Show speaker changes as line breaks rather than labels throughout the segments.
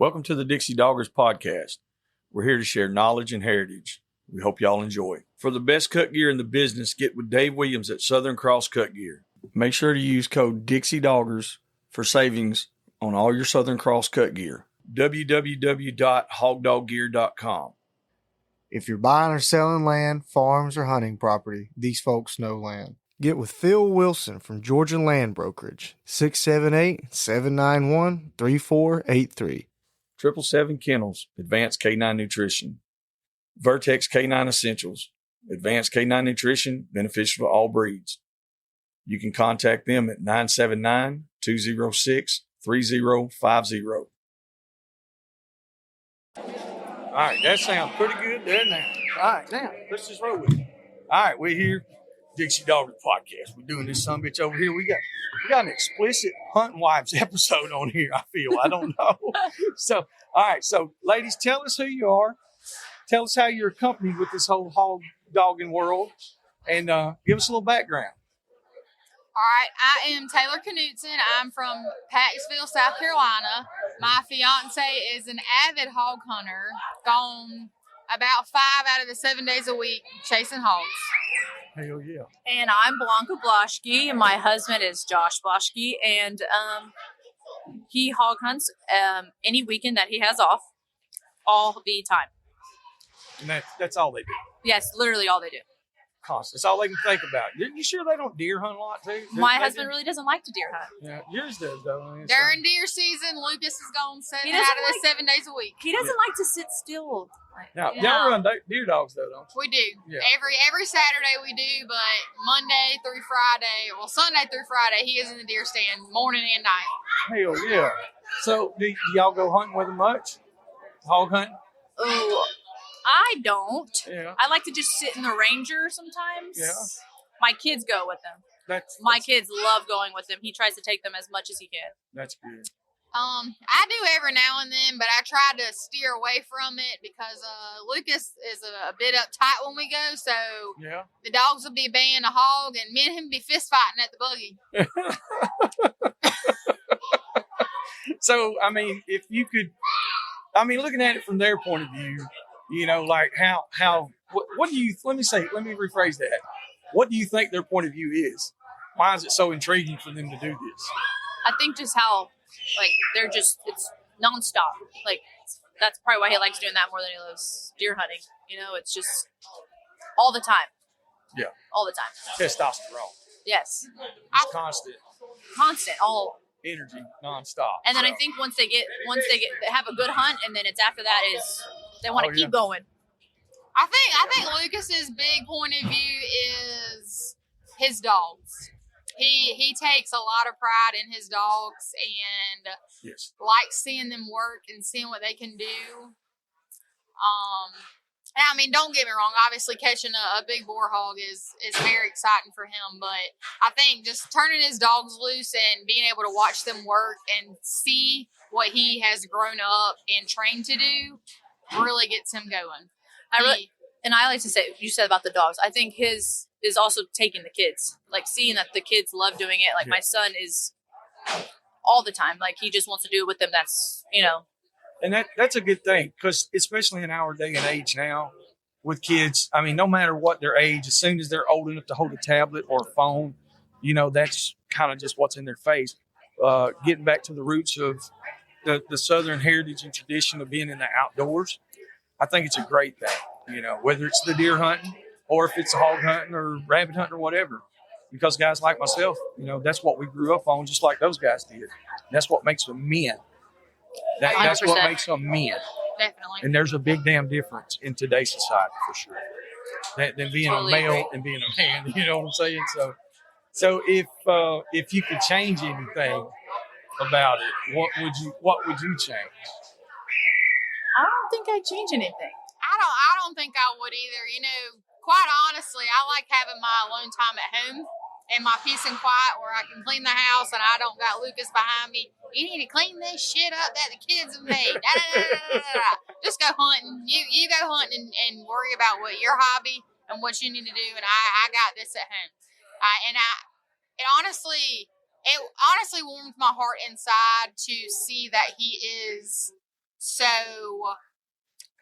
Welcome to the Dixie Doggers podcast. We're here to share knowledge and heritage. We hope y'all enjoy. For the best cut gear in the business, get with Dave Williams at Southern Cross Cut Gear. Make sure to use code Dixie Doggers for savings on all your Southern Cross cut gear. www.hogdoggear.com.
If you're buying or selling land, farms, or hunting property, these folks know land. Get with Phil Wilson from Georgia Land Brokerage, 678-791-3483.
777 Kennels, Advanced K9 Nutrition. Vertex K9 Essentials, Advanced K9 Nutrition, beneficial to all breeds. You can contact them at 979-206-3050. All right, that sounds pretty good there now. All right, now, let's just roll with it. All right, we're here, Dixie Doggers Podcast. We're doing this sumbitch over here. We got an explicit Hunting Wives episode on here, I feel. I don't know. So, all right, so ladies, tell us who you are. Tell us how you're accompanied with this whole hog dogging world, and give us a little background.
All right, I am Taylor Knudson. I'm from Paxville, South Carolina. My fiance is an avid hog hunter, gone about 5 out of the 7 days a week chasing hogs.
Hell yeah.
And I'm Blanca Blaschke, and my husband is Josh Blaschke, and he hog hunts any weekend that he has off, all the time.
And that's all they do.
Yes, literally all they do.
Constant. That's all they can think about. You sure they don't deer hunt a lot too?
My husband really doesn't like to deer hunt.
Yeah, yours does though. I mean,
During deer season, Lucas is gone 7 out of the 7 days a week.
He doesn't like to sit still.
Now, y'all run deer dogs though, don't you?
We do.
Yeah.
Every Saturday we do, but Monday through Friday, Sunday through Friday, he is in the deer stand morning and night.
Hell yeah. So do y'all go hunting with them much? Hog hunting?
Oh, I don't.
Yeah.
I like to just sit in the Ranger sometimes.
Yeah.
My kids go with them. My kids love going with them. He tries to take them as much as he can.
That's good.
I do every now and then, but I try to steer away from it because Lucas is a bit uptight when we go. So
yeah,
the dogs will be baying a hog, and me and him be fist fighting at the buggy.
So I mean, if you could, looking at it from their point of view, you know, like what do you? Let me rephrase that. What do you think their point of view is? Why is it so intriguing for them to do this?
I think just how, they're just, it's nonstop. That's probably why he likes doing that more than he loves deer hunting. You know, it's just all the time.
Yeah.
All the time.
Testosterone.
Yes.
It's constant.
Constant. All
energy, nonstop.
And then I think once they have a good hunt, and then it's after that is they want to keep going.
I think Lucas's big point of view is his dogs. He takes a lot of pride in his dogs and likes seeing them work and seeing what they can do. And I mean, don't get me wrong. Obviously, catching a big boar hog is very exciting for him. But I think just turning his dogs loose and being able to watch them work and see what he has grown up and trained to do really gets him going.
And I like to say, you said about the dogs, I think his is also taking the kids, seeing that the kids love doing it. My son is all the time, he just wants to do it with them. That's,
And that's a good thing, because especially in our day and age now with kids, I mean, no matter what their age, as soon as they're old enough to hold a tablet or a phone, that's kind of just what's in their face. Getting back to the roots of the Southern heritage and tradition of being in the outdoors, I think it's a great thing, whether it's the deer hunting or if it's a hog hunting or rabbit hunting or whatever. Because guys like myself, that's what we grew up on, just like those guys did. That's what makes them men. That's what makes them men.
Definitely.
And there's a big damn difference in today's society for sure. Than being a male and being a man, you know what I'm saying? So if you could change anything about it, what would you change?
I don't think I'd change anything.
I don't think I would either. Quite honestly, I like having my alone time at home and my peace and quiet where I can clean the house and I don't got Lucas behind me. You need to clean this shit up that the kids have made. Just go hunting. You go hunting and worry about what your hobby and what you need to do. And I got this at home. It honestly warms my heart inside to see that he is so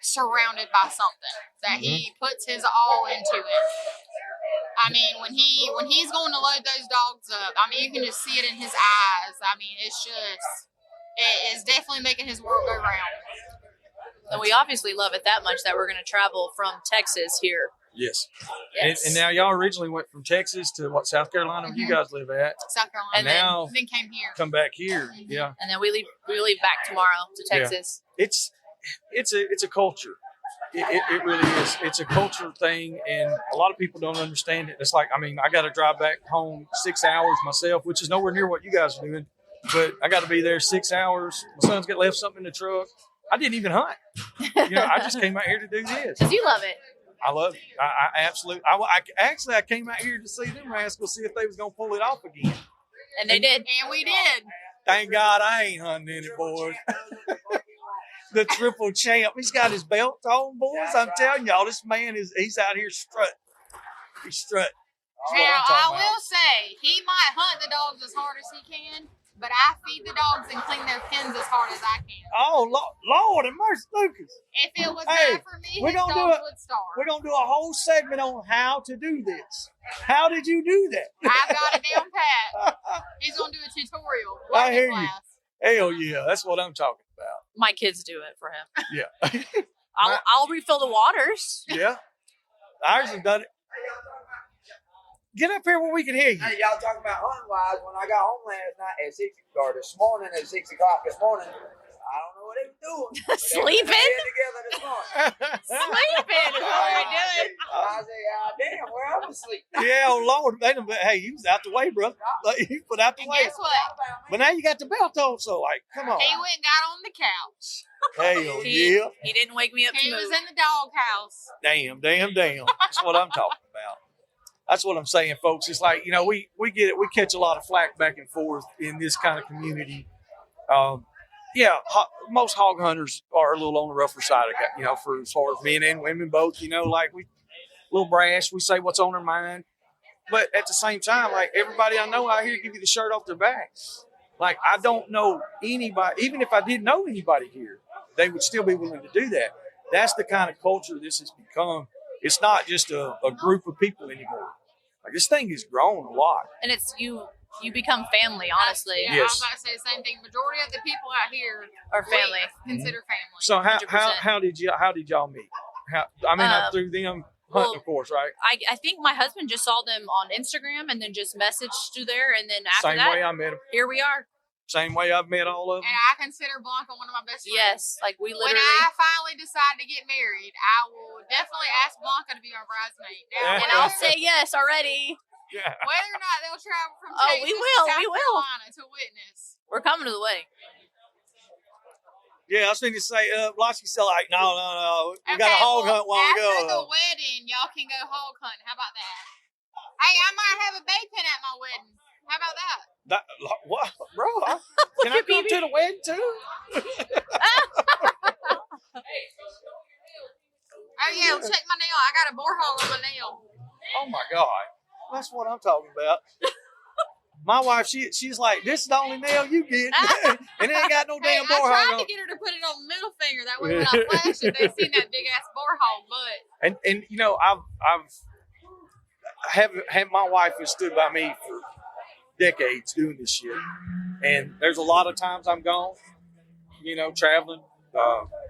surrounded by something that he puts his all into it. I mean, when he's going to load those dogs up, I mean, you can just see it in his eyes. I mean, it is definitely making his world go round.
And we obviously love it that much that we're going to travel from Texas here.
Yes.
Yes.
And now y'all originally went from Texas to South Carolina, where you guys live at.
South Carolina.
And now
then came here.
Come back here. Yeah.
And then we leave back tomorrow to Texas.
It's a culture. It really is. It's a culture thing, and a lot of people don't understand it. It's like, I mean, I got to drive back home 6 hours myself, which is nowhere near what you guys are doing. But I got to be there 6 hours. My son's got left something in the truck. I didn't even hunt. I just came out here to do this.
Because you love it.
I love it. I absolutely. I came out here to see them rascals, see if they was gonna pull it off again.
And they did.
And we did.
Thank God I ain't hunting any boys. The triple champ. He's got his belt on, boys. I'm telling y'all, this man he's out here strutting. He's strutting.
Now, I will say, he might hunt the dogs as hard as he can, but I feed the dogs and clean their pens as hard as I can.
Oh, Lord and mercy, Lucas.
If it was not for me, his dogs would starve.
We're going to do a whole segment on how to do this. How did you do that?
I've got it down pat. He's going to do a tutorial.
I hear
class.
you. Hell yeah, that's what I'm talking about.
My kids do it for him.
Yeah.
I'll refill the waters.
Yeah. Ours have done it. Get up here where we can hear you.
Hey, y'all talking about hunting wise. When I got home last night at 6 or this morning at 6 o'clock this morning, I don't know what they were doing.
Sleeping?
Together this morning.
Sleeping is what we're doing.
I say, damn, where I'm asleep.
Yeah, oh Lord. Hey, you was out the way, bro. You put out the
And
way.
guess what?
But now you got the belt on, so like, come on.
He went and got on the couch.
Hell
He
yeah.
didn't wake me up
He
to
was
move.
in the doghouse.
Damn. That's what I'm talking about. That's what I'm saying, folks. It's like, we get it. We catch a lot of flack back and forth in this kind of community. Most hog hunters are a little on the rougher side of it, for as far as men and women both, like we a little brash. We say what's on our mind. But at the same time, like everybody I know out here give you the shirt off their back. Like I don't know anybody, even if I didn't know anybody here, they would still be willing to do that. That's the kind of culture this has become. It's not just a group of people anymore. Like this thing has grown a lot.
And it's you become family, honestly.
Yeah,
Yes.
I was about to say the same thing. Majority of the people out here
Or family.
we consider family.
So
100%.
how did y'all meet? Through them hunting, of course, right?
I think my husband just saw them on Instagram and then just messaged through there. And then after
Same
that,
way I met them.
here we are.
Same way I've met all of them.
And I consider Blanca one of my best friends.
Yes. Like we
When
literally.
I finally decide to get married, I will definitely ask Blanca to be our bridesmaid. Now,
And I'll say yes already.
Yeah.
whether or not they'll travel from
Oh,
Texas
we
to
will,
South
we will.
Carolina to witness.
We're coming to the wedding.
Yeah, I was thinking to say, Blaschke said like, no. We got a hog hunt while we
after
go.
the wedding, y'all can go hog hunting. How about that? Hey, I might have a bay pen at my wedding. How about that?
What, bro? Can I come to the wedding too?
Oh yeah, well, check my nail. I got a boar hog on my nail.
Oh my God, that's what I'm talking about. My wife, she's like, this is the only nail you get, and it ain't got no
Hey,
damn
I
boar
tried
hog
to
on.
get her to put it on the middle finger. That way when I flash it, they seen that big ass boar hog butt.
And I've my wife has stood by me for decades doing this shit, and there's a lot of times I'm gone, traveling,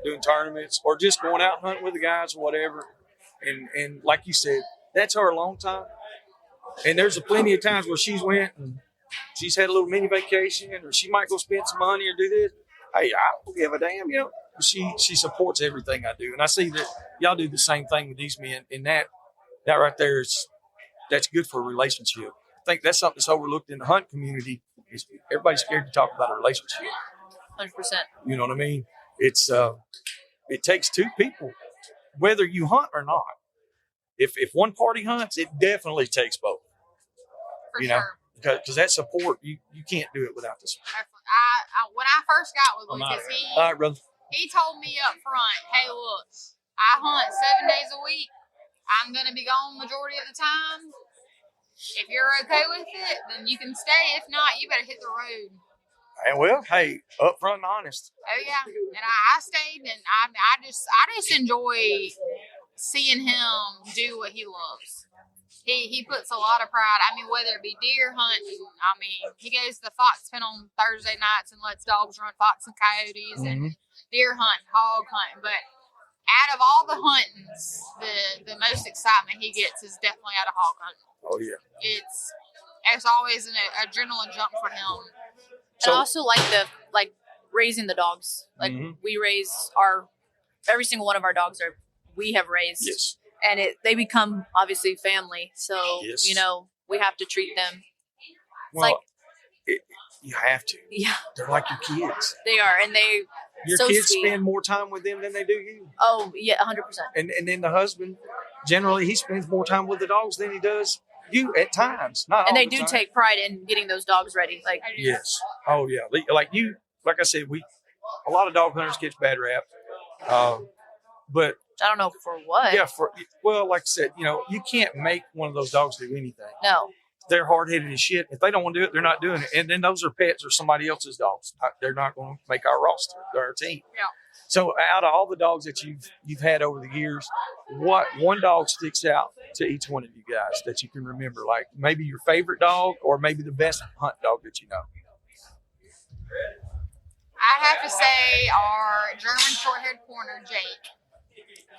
doing tournaments, or just going out and hunting with the guys or whatever. And like you said, that's her a long time. And there's plenty of times where she's went and she's had a little mini vacation, or she might go spend some money or do this. Hey, I don't give a damn, She supports everything I do, and I see that y'all do the same thing with these men. And that right there that's good for a relationship. I think that's something that's overlooked in the hunt community. Is everybody's scared to talk about a relationship.
100%.
You know what I mean? It's it takes two people, whether you hunt or not. If one party hunts, it definitely takes both.
For sure.
Because that support, you can't do it without this.
When I first got with
I'm
Lucas,
out of here. All right, brother.
he told me up front, hey, look, I hunt 7 days a week. I'm going to be gone majority of the time. If you're okay with it, then you can stay. If not, you better hit the road.
And well, hey, upfront and honest.
Oh yeah, and I stayed, and I just enjoy seeing him do what he loves. He puts a lot of pride. I mean, whether it be deer hunting, I mean, he goes to the fox pen on Thursday nights and lets dogs run fox and coyotes and deer hunting, hog hunting. But out of all the huntings, the most excitement he gets is definitely out of hog hunting.
Oh yeah,
it's always an adrenaline jump for him.
And I also like raising the dogs. Like we raise every single one of our dogs we have raised.
Yes.
And they become obviously family. So,
Yes.
We have to treat them.
Well, you have to.
Yeah.
They're like your kids.
They are. And
Your
so
kids
sweet.
spend more time with them than they do you.
Oh, yeah, 100%.
And then the husband, generally, he spends more time with the dogs than he does you at times. Not
And
all
they
the
do
time.
take pride in getting those dogs ready. Like,
Yes. Oh yeah. Like I said, a lot of dog hunters get bad rap. But
I don't know for what.
yeah, like I said, you can't make one of those dogs do anything.
No.
They're hard-headed as shit. If they don't want to do it, they're not doing it. And then those are pets or somebody else's dogs. They're not going to make our roster, our team.
Yeah.
So out of all the dogs that you've had over the years, what one dog sticks out to each one of you guys that you can remember? Like maybe your favorite dog or maybe the best hunt dog that you know?
I'd have to say our German short-haired pointer, Jake.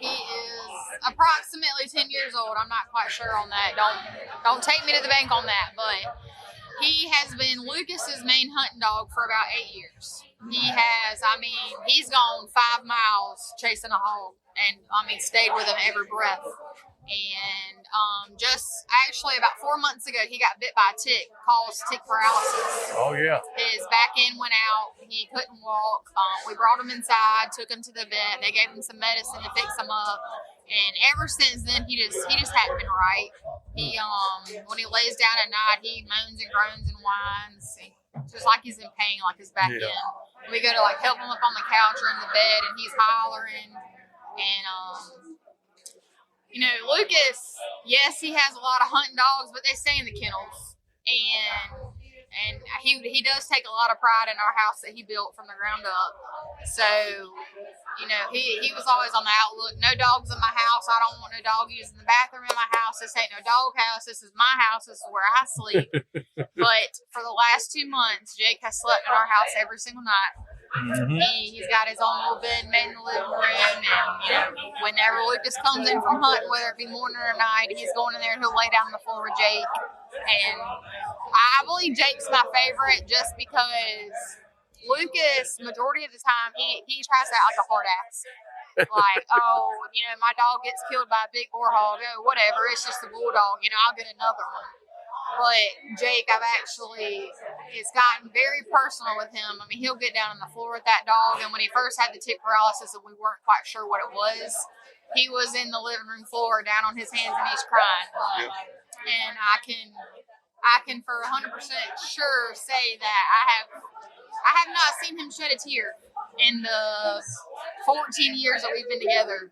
He is approximately 10 years old. I'm not quite sure on that. Don't take me to the bank on that. But he has been Lucas's main hunting dog for about 8 years. He's gone 5 miles chasing a hog and, stayed with him every breath. And just actually about 4 months ago, he got bit by a tick, caused tick paralysis.
Oh, yeah.
His back end went out. He couldn't walk. We brought him inside, took him to the vet. They gave him some medicine to fix him up. And ever since then, he just hadn't been right. He when he lays down at night, he moans and groans and whines, just like he's in pain, like his back end. We go to help him up on the couch or in the bed, and he's hollering. And Lucas, yes, he has a lot of hunting dogs, but they stay in the kennels. And he does take a lot of pride in our house that he built from the ground up. So, he was always on the outlook. No dogs in my house. I don't want no dog using the bathroom in my house. This ain't no dog house. This is my house. This is where I sleep. But for the last 2 months, Jake has slept in our house every single night. Mm-hmm. He's got his own little bed made in the living room, and whenever Lucas comes in from hunting, whether it be morning or night, he's going in there and he'll lay down on the floor with Jake. And I believe Jake's my favorite just because Lucas, majority of the time, he tries to act like a hard ass. Like, my dog gets killed by a big boar hog, whatever, it's just a bulldog, I'll get another one. But Jake, it's gotten very personal with him. He'll get down on the floor with that dog. And when he first had the tick paralysis and we weren't quite sure what it was, he was in the living room floor down on his hands and knees crying. Yep. And I can for 100% sure say that I have not seen him shed a tear in the 14 years that we've been together.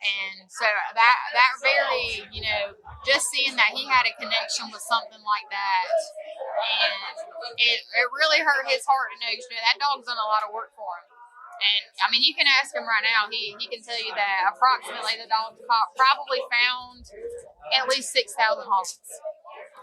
And so that very, just seeing that he had a connection with something like that, and it really hurt his heart to know that dog's done a lot of work for him. And you can ask him right now. He can tell you that approximately the dog probably found at least 6,000 hogs.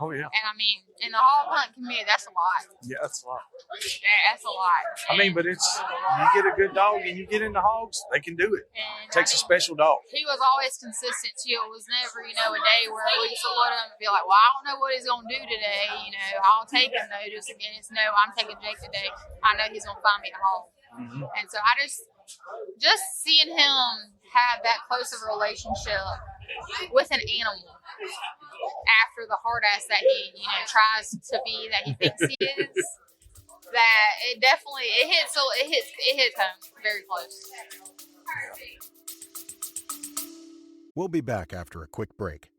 Oh yeah.
And in the hog hunt community, that's a lot.
Yeah, that's a lot.
Yeah, that's a lot.
But you get a good dog and you get into hogs, they can do it. It takes a special dog.
He was always consistent too. It was never, a day where we just look at him and be like, well, I don't know what he's going to do today. I'll take him though. Just again, no, I'm taking Jake today. I know he's going to find me a hog. Mm-hmm. And so I just seeing him have that close of a relationship with an animal after the hard ass that he tries to be, that he thinks he is, that it definitely hits home very close.
We'll be back after a quick break.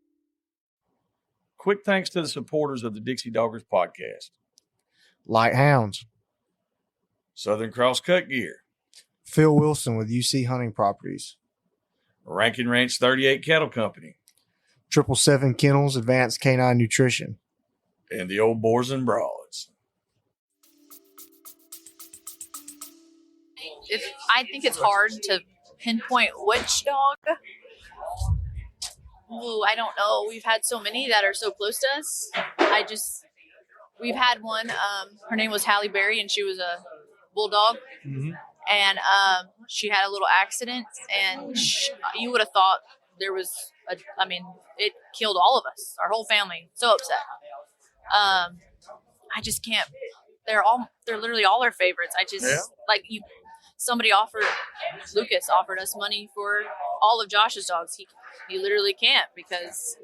Quick thanks to the supporters of the Dixie Doggers podcast:
Lite Hounds,
Southern Cross Cut Gear,
Phil Wilson with UC Hunting Properties,
Rankin Ranch 38 Cattle Company,
777 Kennels Advanced Canine Nutrition,
and the old Boars N Broads.
I think it's hard to pinpoint which dog. Ooh, I don't know. We've had so many that are so close to us. We've had one. Her name was Halle Berry, and she was a bulldog.
Mm-hmm.
And she had a little accident, and you would have thought there was it killed all of us, our whole family. So upset. I just can't. They're literally all our favorites. Lucas offered us money for all of Josh's dogs. He literally can't because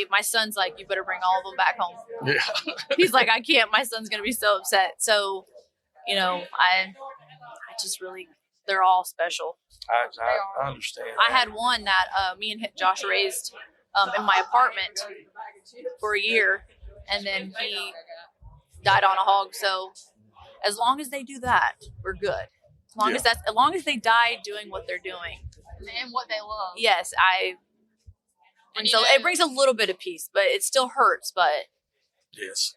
my son's like, you better bring all of them back home.
Yeah.
He's like, I can't. My son's gonna be so upset. So, I just really, they're all special.
I understand.
I had one that me and Josh raised in my apartment for a year, and then he died on a hog. So as long as they do that, we're good. As long as they die doing what they're doing
and what they love.
Yes, it brings a little bit of peace, but it still hurts. But
yes,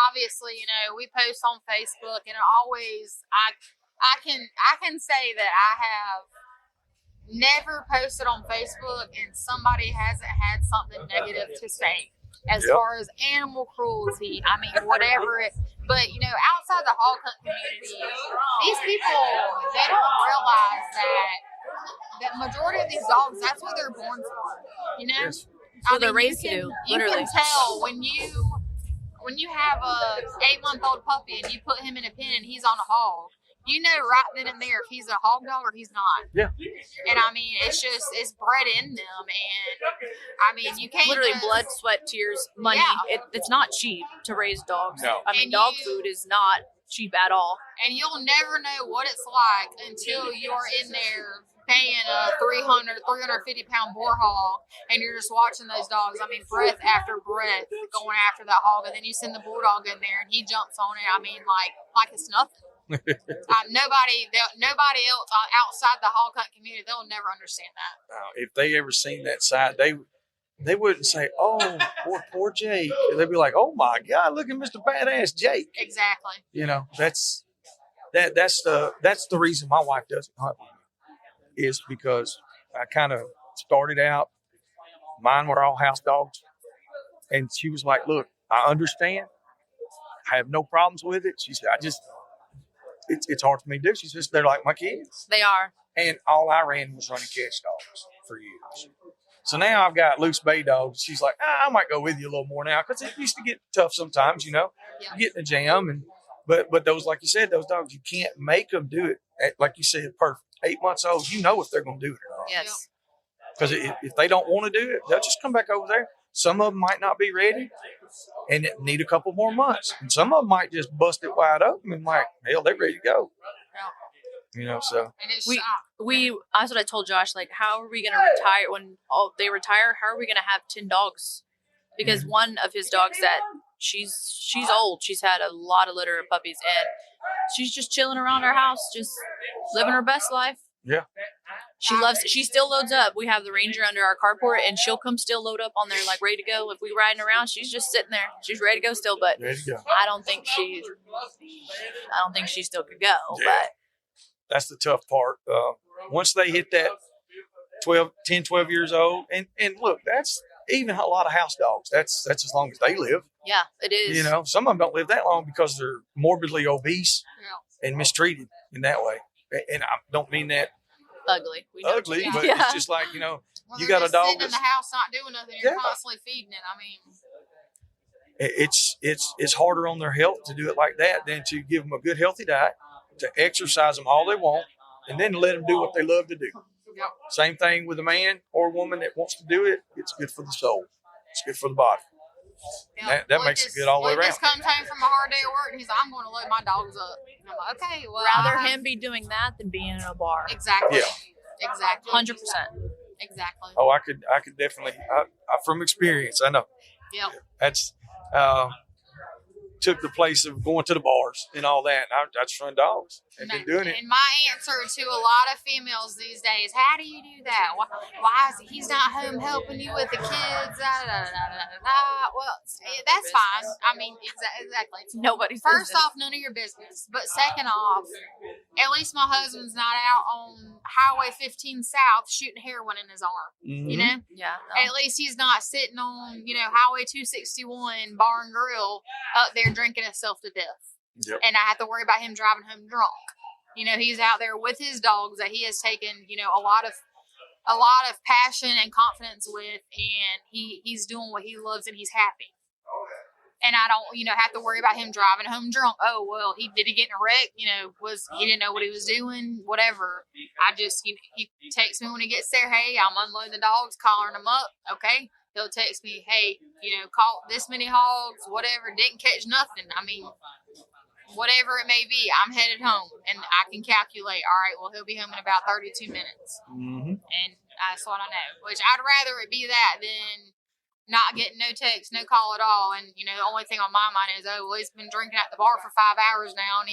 obviously, we post on Facebook, and I can say that I have never posted on Facebook and somebody hasn't had something negative to say as far as animal cruelty. I mean, whatever it. But outside the hog hunt community, these people, they don't realize that majority of these dogs, that's what they're born for.
Yes.
They're raised to do. Literally,
you can tell when you have a 8-month-old puppy and you put him in a pen and he's on a hog. You know right then and there if he's a hog dog or he's not.
Yeah.
And I mean, it's bred in them. And I mean, you can't.
Literally blood, sweat, tears, money.
Yeah.
It's not cheap to raise dogs.
No.
I mean, dog food is not cheap at all.
And you'll never know what it's like until you're in there paying a 350 pound boar hog and you're just watching those dogs. I mean, breath after breath going after that hog. And then you send the bulldog in there and he jumps on it. I mean, like it's nothing. Nobody else outside the hog hunt community, they'll never understand that.
If they ever seen that side, they wouldn't say, "Oh, poor Jake." They'd be like, "Oh my God, look at Mr. Badass Jake."
Exactly.
That's the reason my wife doesn't hunt is because I kind of started out. Mine were all house dogs, and she was like, "Look, I understand. I have no problems with it." She said, It's hard for me to do. She says, they're like my kids.
They are.
And all I ran was running catch dogs for years. So now I've got loose bay dogs. She's like, I might go with you a little more now because it used to get tough sometimes, You get in a jam. But those, like you said, those dogs, you can't make them do it. Like you said, perfect. 8 months old, you know if they're going to do it or not.
Yes.
Because if they don't want to do it, they'll just come back over there. Some of them might not be ready and need a couple more months. And some of them might just bust it wide open and like, hell, they're ready to go. So.
And it's
that's what I told Josh, like, how are we going to retire when they retire? How are we going to have 10 dogs? Because one of his dogs that she's old. She's had a lot of litter of puppies and she's just chilling around our house, just living her best life.
Yeah.
She still loads up. We have the Ranger under our carport and she'll come still load up on there like ready to go. If we riding around, she's just sitting there. She's ready to go still, but
ready to go.
I don't think she still could go.
Yeah.
But
that's the tough part. Once they hit that 10, 12 years old, and look, that's even a lot of house dogs. That's as long as they live.
Yeah, it is.
Some of them don't live that long because they're morbidly obese and mistreated in that way. And I don't mean that
ugly.
Ugly, but
yeah.
it's just like,
well,
you got a dog
sitting in the house not doing nothing. You're constantly feeding it. I mean,
it's harder on their health to do it like that than to give them a good healthy diet, to exercise them all they want, and then let them do what they love to do.
Yep.
Same thing with a man or a woman that wants to do it. It's good for the soul. It's good for the body. That makes it good all the way around.
Lucas comes home from a hard day of work and he's like, I'm going to load my dogs up. And I'm like, okay, well.
Rather him be doing that than being in a bar.
Exactly.
Yeah.
Exactly.
100%.
Exactly.
Oh, I could definitely, from experience, I know.
Yep.
That's, took the place of going to the bars and all that. I just run dogs and been doing it.
And my answer to a lot of females these days, how do you do that? Why is he's not home helping you with the kids? Well, that's fine. I mean, exactly.
It's nobody's
First
business.
off, none of your business. But second off, at least my husband's not out on Highway 15 South shooting heroin in his arm.
Mm-hmm.
You know?
Yeah.
At least he's not sitting on, Highway 261 bar and grill up there drinking himself to death.
Yep.
And I have to worry about him driving home drunk. He's out there with his dogs that he has taken, a lot of passion and confidence with, and he's doing what he loves and he's happy. And I don't, have to worry about him driving home drunk. Oh, well, did he get in a wreck? He didn't know what he was doing, whatever. I just, he texts me when he gets there, hey, I'm unloading the dogs, collaring them up. Okay. He'll text me, hey, caught this many hogs, whatever, didn't catch nothing. I mean, whatever it may be, I'm headed home. And I can calculate, all right, well, he'll be home in about 32 minutes.
Mm-hmm.
And that's what I know. Which I'd rather it be that than not getting no text, no call at all. And, the only thing on my mind is, oh, well, he's been drinking at the bar for 5 hours now, and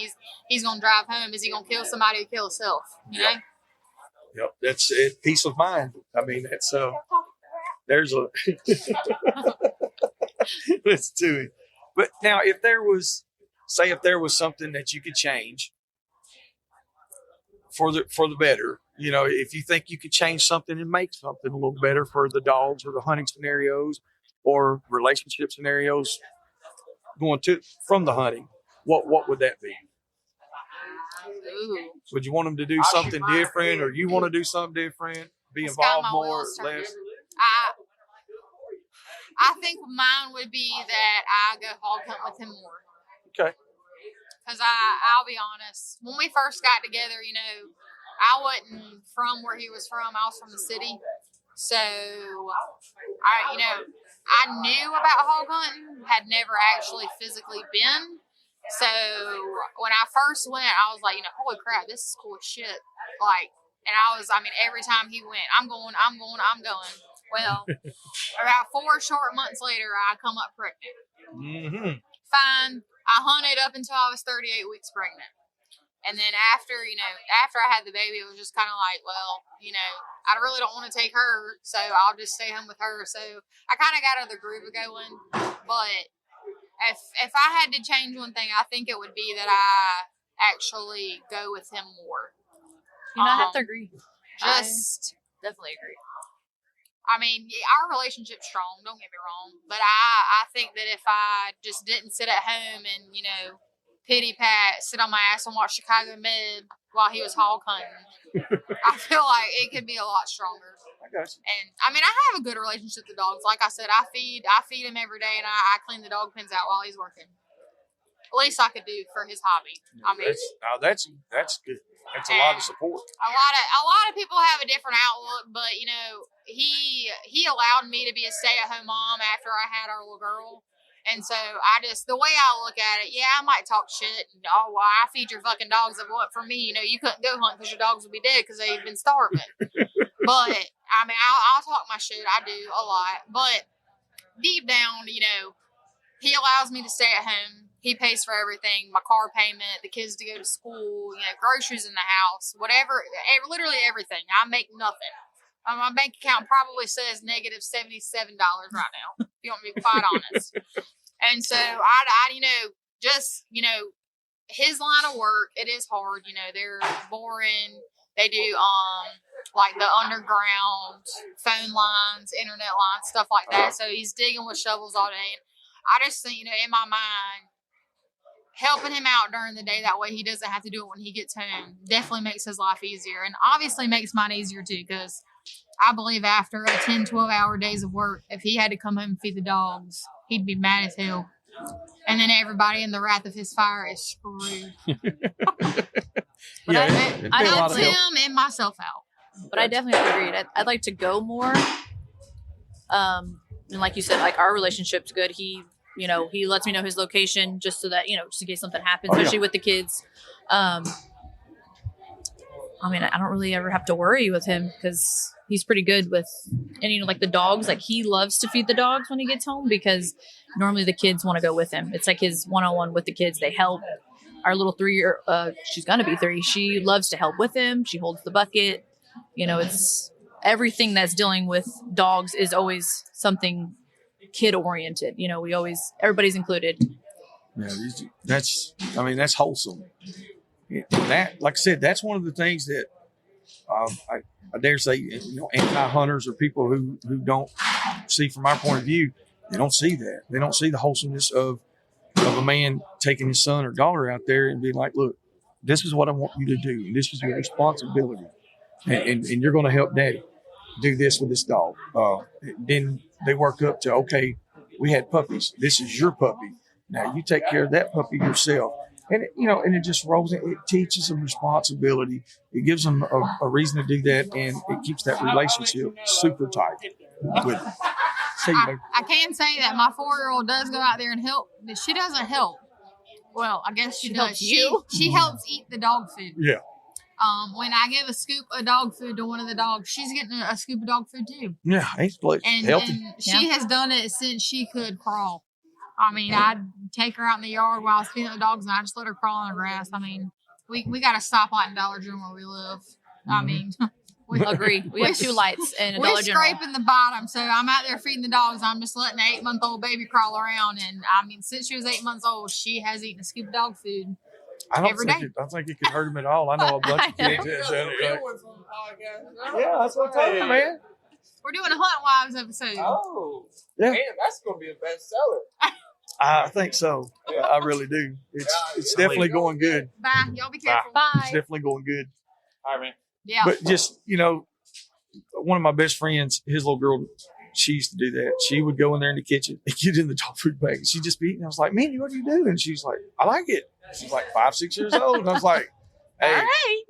he's going to drive home. Is he going to kill somebody or kill himself? You know?
Yep. That's it. Peace of mind. I mean, that's, there's a, let's do it. But now, if there was something that you could change for the better, if you think you could change something and make something a little better for the dogs or the hunting scenarios or relationship scenarios from the hunting, what would that be?
Ooh.
Would you want them to do something different, or you want to do something different, be involved more or less?
I think mine would be that I go hog hunt with him more.
Okay.
Because I'll be honest, when we first got together, I wasn't from where he was from. I was from the city. So, I knew about hog hunting, had never actually physically been. So, when I first went, I was like, holy crap, this is cool as shit. Every time he went, I'm going. Well, about 4 short months later, I come up pregnant.
Mm-hmm.
Fine. I hunted up until I was 38 weeks pregnant. And then after I had the baby, it was just kind of like, well, I really don't want to take her, so I'll just stay home with her. So I kind of got out of the groove of going. But if I had to change one thing, I think it would be that I actually go with him more.
I have to agree.
I
Definitely agree.
I mean, our relationship's strong, don't get me wrong. But I think that if I just didn't sit at home and, pity pat, sit on my ass and watch Chicago Med while he was hog hunting, I feel like it could be a lot stronger.
I got you.
And, I have a good relationship with the dogs. Like I said, I feed him every day, and I clean the dog pens out while he's working. At least I could do for his hobby.
That's good. That's a lot of support.
A lot of people have a different outlook, but he allowed me to be a stay-at-home mom after I had our little girl, and so the way I look at it, I might talk shit. And, oh, well, I feed your fucking dogs. Of what for me? You couldn't go hunt because your dogs would be dead because they've been starving. But I'll talk my shit. I do a lot, but deep down, he allows me to stay at home. He pays for everything, my car payment, the kids to go to school, groceries in the house, whatever, literally everything. I make nothing. My bank account probably says negative $77 right now, if you want me to be quite honest. And so his line of work, it is hard. They're boring. They do like the underground phone lines, internet lines, stuff like that. So he's digging with shovels all day. And I just think, in my mind, helping him out during the day, that way he doesn't have to do it when he gets home, definitely makes his life easier. And obviously makes mine easier too, because I believe after a 10, 12-hour days of work, if he had to come home and feed the dogs, he'd be mad as hell. And then everybody in the wrath of his fire is screwed.
But
I helped him and myself out.
But I definitely agree. I'd like to go more. And like you said, like our relationship's good. He lets me know his location just so that, just in case something happens, especially with the kids. I mean, I don't really ever have to worry with him because he's pretty good with, and like the dogs, like he loves to feed the dogs when he gets home because normally the kids want to go with him. It's like his one-on-one with the kids. They help. Our little 3-year, she's gonna be 3. She loves to help with him. She holds the bucket. It's everything that's dealing with dogs is always something kid oriented. Everybody's included.
Yeah, that's wholesome. That, like I said, that's one of the things that I dare say, anti-hunters or people who don't see from our point of view, they don't see that. They don't see the wholesomeness of a man taking his son or daughter out there and being like, look, this is what I want you to do. And this is your responsibility. And you're going to help daddy do this with this dog. Then they work up to, okay, we had puppies. This is your puppy. Now you take care of that puppy yourself. And it just rolls in. It teaches them responsibility. It gives them a reason to do that, and it keeps that relationship super tight with them.
I can say that my 4-year-old does go out there and help, but she doesn't help. Well, I guess she does. She helps eat the dog food.
Yeah.
When I give a scoop of dog food to one of the dogs, she's getting a scoop of dog food too.
Yeah, ain't healthy.
And she has done it since she could crawl. I mean, I'd take her out in the yard while I was feeding the dogs, and I just let her crawl on the grass. I mean, we got a stoplight in Dollar General where we live. I mean, we
agree. We have 2 lights and a Dollar General.
We're scraping the bottom, so I'm out there feeding the dogs. I'm just letting an 8-month-old baby crawl around, and I mean, since she was 8 months old, she has eaten a scoop of dog food.
I don't think it could hurt him at all. I know a bunch of kids that done it. Yeah, that's what I'm telling you, man.
We're doing a Hunt Wives episode.
Oh,
yeah.
Man, that's going to be a bestseller.
I think so. Yeah, I really do. It's definitely going good.
Bye. Y'all be careful.
Bye.
It's definitely going good.
All right, man.
Yeah.
But just, one of my best friends, his little girl, she used to do that. She would go in there in the kitchen and get in the dog food bag. And she'd just be eating. I was like, Minnie, what do you do? And she's like, I like it. She's like 5, 6 years old. And I was like, hey.
All right.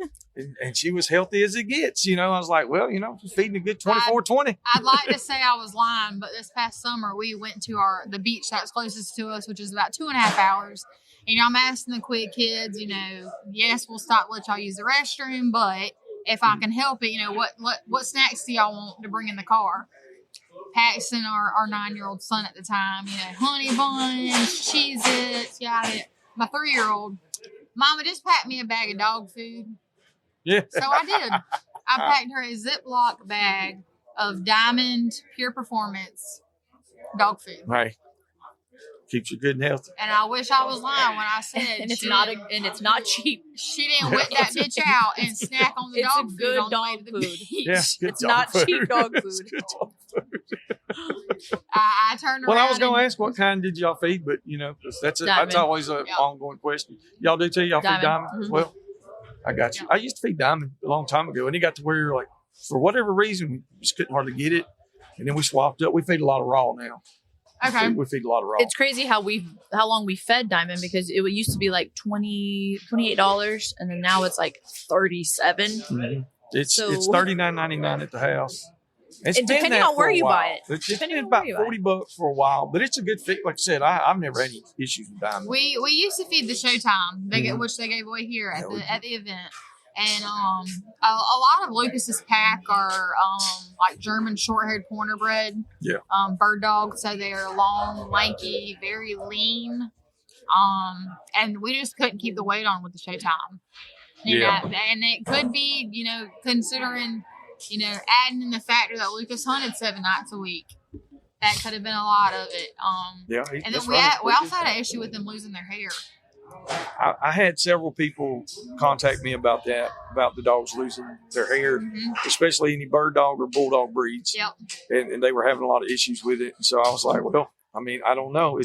And she was healthy as it gets. I was like, well, feeding a good 24-20.
I'd like to say I was lying, but this past summer we went to the beach that's closest to us, which is about 2.5 hours. And I'm asking the quick kids, yes, we'll stop, let y'all use the restroom, but if I can help it, what snacks do y'all want to bring in the car? Paxton, our 9-year-old son at the time, honey buns, Cheez-Its, my 3-year-old, Mama, just pack me a bag of dog food.
Yeah.
So I did. I packed her a Ziploc bag of Diamond Pure Performance dog food.
Right. Keeps you good and healthy.
And I wish I was lying when I said
and it's not cheap.
She didn't whip that bitch out and snack on the dog food.
Good
on the way
dog
to the
food.
beach.
Yeah,
It's not cheap dog food.
It's good dog food.
I turned around.
Well, I was going to ask what kind did y'all feed, but 'cause that's always an ongoing question. Y'all do too? Y'all feed Diamond?
Mm-hmm.
Well, I got you. I used to feed Diamond a long time ago, and it got to where you're like, for whatever reason, we just couldn't hardly get it, and then we swapped up. We feed a lot of raw now.
Okay.
We feed a lot of raw.
It's crazy how long we fed Diamond because it used to be like $28, and then now it's like $37.
Mm-hmm. It's $39.99 at the house. It's
depending on where you buy it.
It's been about $40 for a while, but it's a good feed. Like I said, I've never had any issues with Diamond.
We used to feed the Showtime, which they gave away here at the event. And a lot of Lucas's pack are like German short-haired pointer bred, bird dogs. So they're long, lanky, very lean, and we just couldn't keep the weight on with the Showtime. And it could be, considering, adding in the factor that Lucas hunted 7 nights a week. That could have been a lot of it. And then we also had an issue with them losing their hair.
I had several people contact me about that, about the dogs losing their hair, especially any bird dog or bulldog breeds.
Yep.
And they were having a lot of issues with it. And so I was like, well, I mean, I don't know.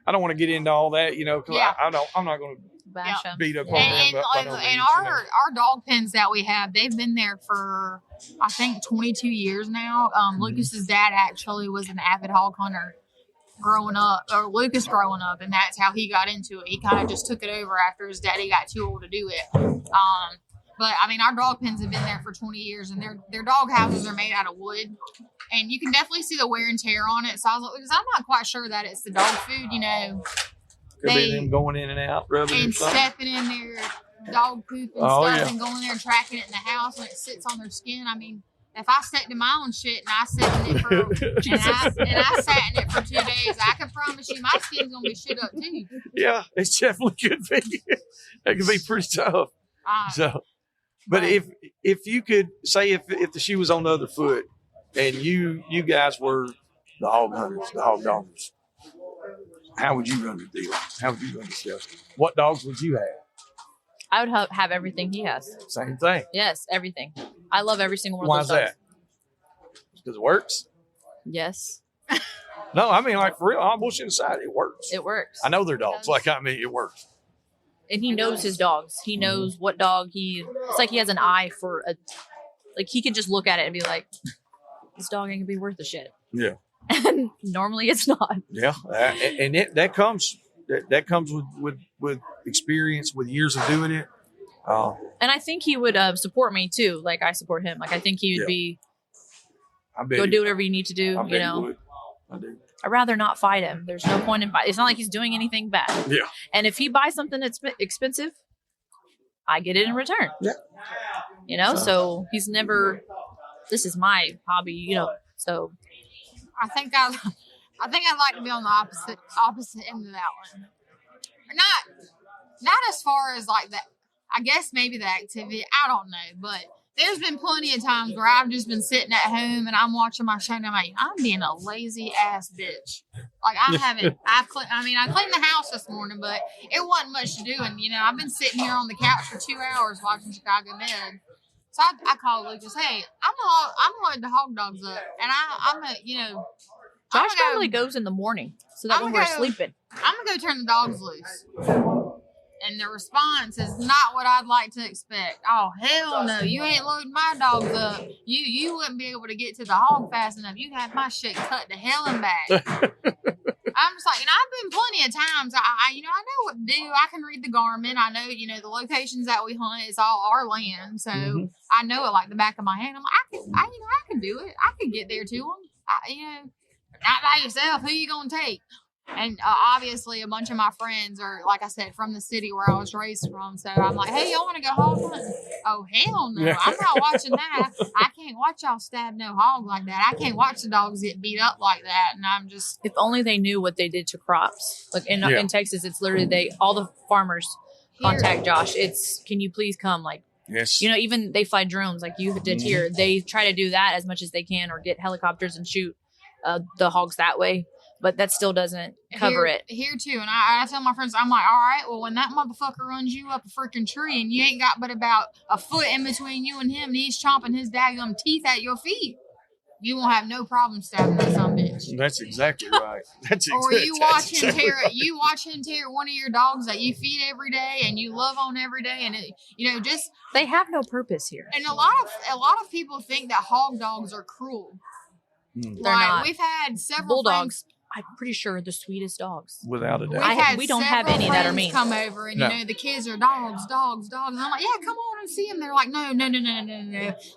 I don't want to get into all that, because I'm not going to
bash them.
Beat up on them.
And our dog pens that we have, they've been there for, I think, 22 years now. Lucas's dad actually was an avid hog hunter growing up, and that's how he got into it. He kind of just took it over after his daddy got too old to do it. But I mean, our dog pens have been there for 20 years, and their dog houses are made out of wood, and you can definitely see the wear and tear on it. So I was like, because I'm not quite sure that it's the dog food,
Could be them going in and out, rubbing
and stepping in there. dog poop and stuff and go in there and tracking it in the house when it sits on their skin. I mean, if I stepped in my own shit and I sat in it for I sat in it for 2 days, I can promise you my skin's gonna be shit up too.
Yeah, it definitely could be. That could be pretty tough. But if you could say if the shoe was on the other foot and you guys were the hog hunters, the hog doggers, how would you run the deal? How would you run the stuff? What dogs would you have?
I would have everything he has.
Same thing.
Yes, everything. I love every single one
Why
of those dogs.
is that? Because it works?
Yes.
No, I mean, like, for real, I'm bullshit aside. It works.
It works.
I know they're dogs. It works.
And he knows his dogs. He knows what dog it's like he has an eye for he can just look at it and be like, this dog ain't gonna be worth a shit.
Yeah.
And normally it's not.
Yeah. And that comes with experience, with years of doing it.
And I think he would support me too. Like I support him. Like I think he would be, go do whatever you need to do. You know,
I do.
I'd rather not fight him. There's no point in fighting. It's not like he's doing anything bad.
Yeah.
And if he buys something that's expensive, I get it in return.
Yeah.
You know, so he's never, this is my hobby, you know, so.
I think I'd like to be on the opposite end of that one. Not as far as like that. I guess maybe the activity. I don't know, but there's been plenty of times where I've just been sitting at home and I'm watching my show and I'm like, I'm being a lazy ass bitch. Like I haven't. I cleaned the house this morning, but it wasn't much to do. And you know, I've been sitting here on the couch for 2 hours watching Chicago Med. So I called Lucas. Hey, I'm loading the hog dogs up, and I'm a
Josh normally goes in the morning, so that when we're sleeping,
I'm gonna go turn the dogs loose. And the response is not what I'd like to expect. Oh hell no! You ain't loading my dogs up. You wouldn't be able to get to the hog fast enough. You have my shit cut to hell and back. I'm just like, I've been plenty of times. I know what to do. I can read the Garmin. I know, the locations that we hunt is all our land, so I know it like the back of my hand. I'm like, I can do it. I can get there to them. Not by yourself. Who you gonna take? And obviously, a bunch of my friends are, like I said, from the city where I was raised from. So I'm like, hey, y'all want to go hog hunting? Oh, hell no. I'm not watching that. I can't watch y'all stab no hog like that. I can't watch the dogs get beat up like that. And I'm just...
If only they knew what they did to crops. Like in Texas, it's literally all the farmers contact Josh. It's, can you please come? Like,
yes.
Even they fly drones like you did here. They try to do that as much as they can or get helicopters and shoot the hogs that way. But that still doesn't cover it. Here,
too. And I tell my friends, I'm like, all right, well, when that motherfucker runs you up a freaking tree and you ain't got but about a foot in between you and him and he's chomping his daggum teeth at your feet, you won't have no problem stabbing that son of a bitch.
That's exactly right.
Or you watch him tear one of your dogs that you feed every day and you love on every day. And, just...
They have no purpose here.
And a lot of people think that hog dogs are cruel.
They're not.
We've had several
bulldogs. I'm pretty sure the sweetest dogs.
Without a doubt.
We don't have any that are mean.
Come over and the kids are dogs. And I'm like, yeah, come on and see them. They're like, no.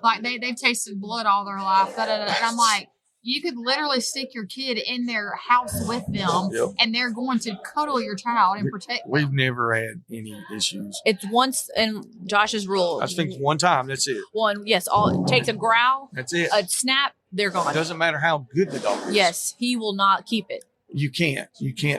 Like they've tasted blood all their life. And I'm like, you could literally stick your kid in their house with them, and they're going to cuddle your child and protect them.
We've never had any issues.
It's once in Josh's rule.
I think one time. That's it.
It takes a growl.
That's it.
A snap. They're gone.
It doesn't matter how good the dog is.
Yes, he will not keep it.
You can't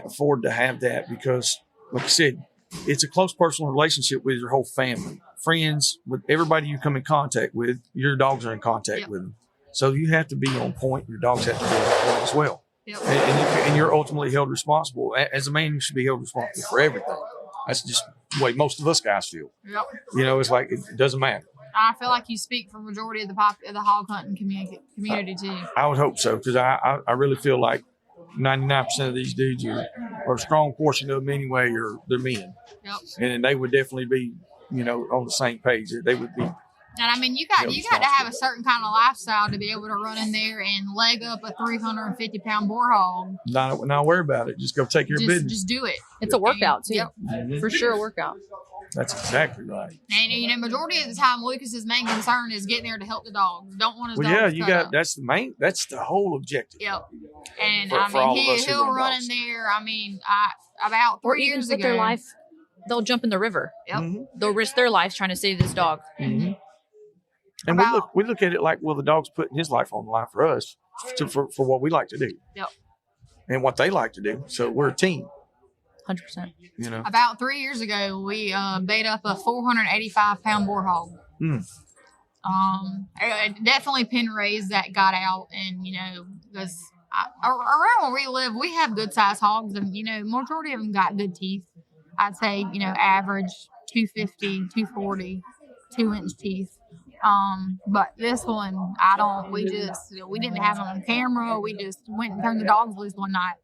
afford to have that because, like I said, it's a close personal relationship with your whole family, friends, with everybody you come in contact with. Your dogs are in contact with them, so you have to be on point. Your dogs have to be on point as well, and you're ultimately held responsible. As a man, you should be held responsible for everything. That's just the way most of us guys feel.
Yep.
It's like it doesn't matter.
I feel like you speak for the majority of the hog hunting community too.
I would hope so, because I really feel like 99% of these dudes or a strong portion of them anyway, they're men.
Yep.
And they would definitely be, on the same page. They would be.
And I mean, you got to have a certain kind of lifestyle to be able to run in there and leg up a 350-pound boar hog.
Not worry about it. Just go take your business.
Just do it.
It's a workout too.
Yep.
For sure, a workout.
That's exactly right.
And majority of the time, Lucas's main concern is getting there to help the dogs. Don't want his dogs cut up.
That's the whole objective.
Yep. And
for all of us
he'll run in there. I mean, about 3 years ago,
their life they'll jump in the river.
Yep.
Mm-hmm.
They'll risk their lives trying to save this dog.
Mm-hmm. And we look at it like, well, the dog's putting his life on the line for us, for what we like to do.
Yep.
And what they like to do. So we're a team.
100%.
You know.
About 3 years ago, we bait up a 485-pound boar hog. Definitely pen raised that got out, and because around where we live, we have good sized hogs, and majority of them got good teeth. I'd say average 250, 240, 2-inch teeth. But this one, we didn't have them on camera. We just went and turned the dogs loose one night,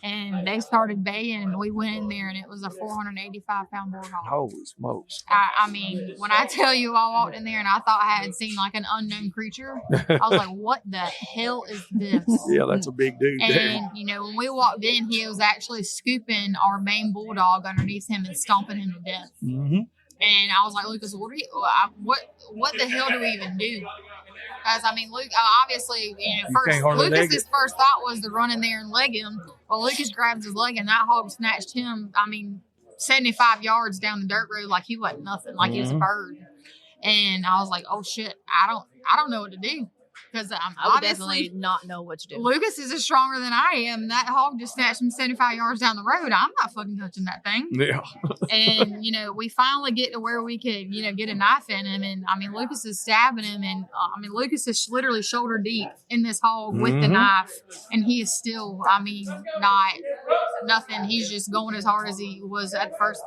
and they started baying, and we went in there, and it was a 485-pound boar hog.
Holy smokes.
I mean, when I tell you I walked in there and I thought I had seen like an unknown creature, I was like, what the hell is this?
Yeah, that's a big dude there.
And, when we walked in, he was actually scooping our main bulldog underneath him and stomping him to death.
Mm-hmm.
And I was like, Lucas, what the hell do we even do? Because, I mean, Luke, obviously, Lucas's first thought was to run in there and leg him. Well, Lucas grabs his leg, and that hog snatched him, 75 yards down the dirt road like he wasn't nothing, like he was a bird. And I was like, oh, shit, I don't know what to do. Because
I would definitely not know what to do.
Lucas is just stronger than I am. That hog just snatched him 75 yards down the road. I'm not fucking touching that thing.
Yeah.
And, we finally get to where we could, get a knife in him. And, Lucas is stabbing him. And, Lucas is literally shoulder deep in this hog with the knife. And he is still, not nothing. He's just going as hard as he was at first.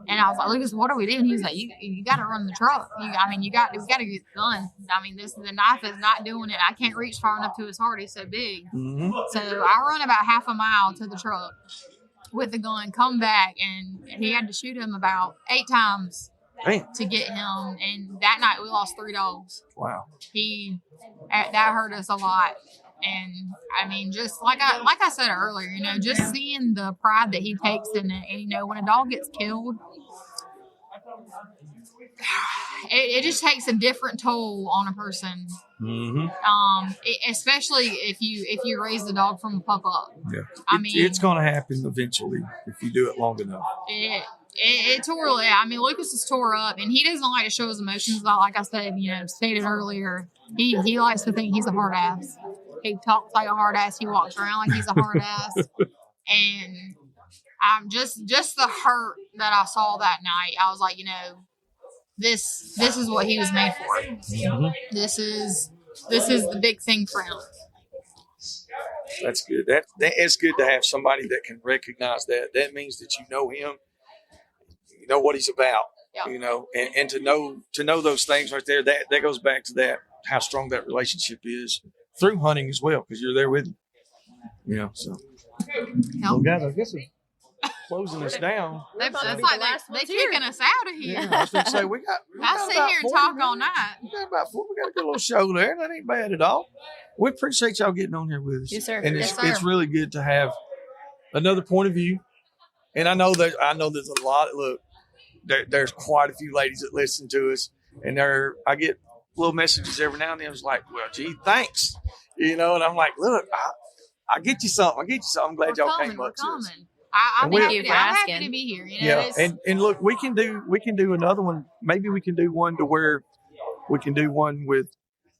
And I was like, Lucas, what are we doing? He was like, you got to run the truck. We got to get it done. The knife is not doing it. I can't reach far enough to his heart. He's so big. Mm-hmm. So I run about half a mile to the truck with the gun, come back, and he had to shoot him about 8 times to get him. And that night we lost 3 dogs. Wow. That hurt us a lot. And just like I said earlier, just seeing the pride that he takes in it, and when a dog gets killed, it just takes a different toll on a person. Mm-hmm. Especially if you raise the dog from a pup up. Yeah,
it's going to happen eventually if you do it long enough.
It tore. Lucas is tore up, and he doesn't like to show his emotions. Like I said, stated earlier, he likes to think he's a hard ass. He talks like a hard ass. He walks around like he's a hard ass. And just the hurt that I saw that night, I was like, this is what he was made for. Mm-hmm. This is the big thing for him.
That's good. It's good to have somebody that can recognize that. That means that you know him, you know what he's about. Yeah. And to know those things right there, that goes back to that, how strong that relationship is. Through hunting as well, because you're there with him. So. Well, guys, I guess it's closing us down.
That's like they kicking us out of here.
Yeah, I was going to say, we got
I'll sit here and talk all night.
We got a good little show there. That ain't bad at all. We appreciate y'all getting on here with us.
Yes, sir.
And it's really good to have another point of view. And I know there's a lot. Look, there's quite a few ladies that listen to us, and I get little messages every now and then. I was like, well, gee, thanks. And I'm like, look, I get you something. I'm glad y'all came up to us.
I'm happy to be here.
And look, we can do another one. Maybe we can do one to where we can do one with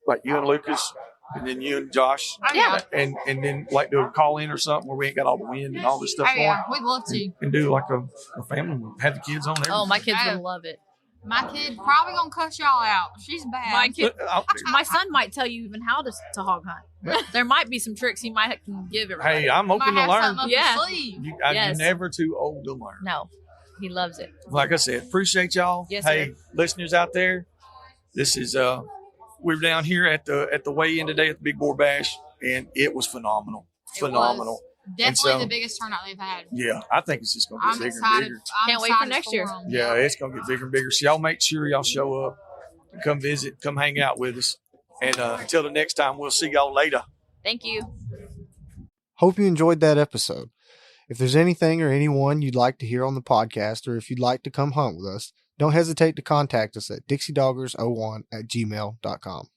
like you and Lucas, and then you and Josh.
Yeah.
And then like do a call in or something where we ain't got all the wind and all this stuff going.
Yeah, we'd love to.
And do like a family, have the kids on there.
Oh, my kids would love it.
My kid probably gonna cuss y'all out. She's bad.
My son might tell you even how to hog hunt. There might be some tricks he might can give everybody.
Hey, I'm open to learn.
You're
never too old to learn.
No, he loves it.
Like I said, appreciate y'all.
Yes,
hey,
sir.
Listeners out there, this is we're down here at the weigh-in today at the Big Boar Bash, and it was phenomenal. Phenomenal.
Definitely the biggest turnout they've had.
Yeah, I think it's just going to get bigger and bigger.
Can't wait for next year.
Yeah, it's going to get bigger and bigger. So y'all make sure y'all show up, come visit, come hang out with us. And until the next time, we'll see y'all later.
Thank you.
Hope you enjoyed that episode. If there's anything or anyone you'd like to hear on the podcast, or if you'd like to come hunt with us, don't hesitate to contact us at dixiedoggers01@gmail.com.